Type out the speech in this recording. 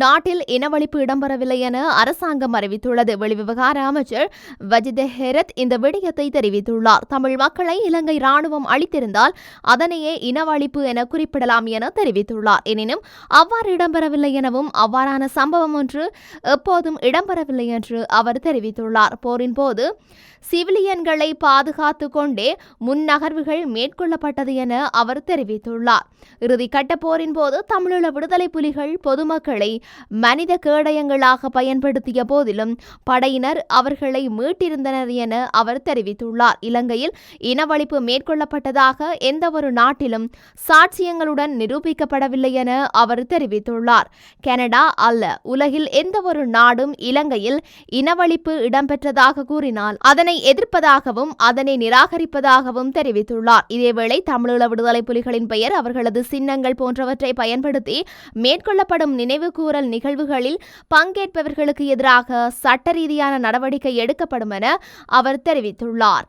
நாட்டில் இனவழிப்பு இடம்பெறவில்லை என அரசாங்கம் அறிவித்துள்ளது. வெளிவிவகார அமைச்சர் வஜித ஹெரத் இந்த விடயத்தை தெரிவித்துள்ளார். தமிழ் மக்களை இலங்கை ராணுவம் அளித்திருந்தால் அதனையே இனவழிப்பு என குறிப்பிடலாம் என தெரிவித்துள்ளார். எனினும் அவ்வாறு இடம்பெறவில்லை எனவும் அவ்வாறான சம்பவம் ஒன்று எப்போதும் இடம்பெறவில்லை என்று அவர் தெரிவித்துள்ளார். போரின் போது சிவிலியன்களை பாதுகாத்துக் கொண்டே முன்னகர்வுகள் மேற்கொள்ளப்பட்டது என அவர் தெரிவித்துள்ளார். இறுதிக்கட்ட போரின் போது தமிழீழ விடுதலை புலிகள் பொதுமக்களை மனித கேடயங்களாக பயன்படுத்திய போதிலும் படையினர் அவர்களை மீட்டிருந்தனர் என அவர் தெரிவித்துள்ளார். இலங்கையில் இனவழிப்பு மேற்கொள்ளப்பட்டதாக எந்தவொரு நாட்டிலும் சாட்சியங்களுடன் நிரூபிக்கப்படவில்லை என அவர் தெரிவித்துள்ளார். கனடா அல்ல, உலகில் எந்தவொரு நாடும் இலங்கையில் இனவழிப்பு இடம்பெற்றதாக கூறினால் அதனை எதிர்ப்பதாகவும் அதனை நிராகரிப்பதாகவும் தெரிவித்துள்ளார். இதேவேளை தமிழீழ விடுதலை புலிகளின் பெயர், அவர்களது சின்னங்கள் போன்றவற்றை பயன்படுத்தி மேற்கொள்ளப்படும் நினைவுகூரல் நிகழ்வுகளில் பங்கேற்பவர்களுக்கு எதிராக சட்ட ரீதியான நடவடிக்கை எடுக்கப்படும் என அவர் தெரிவித்துள்ளார்.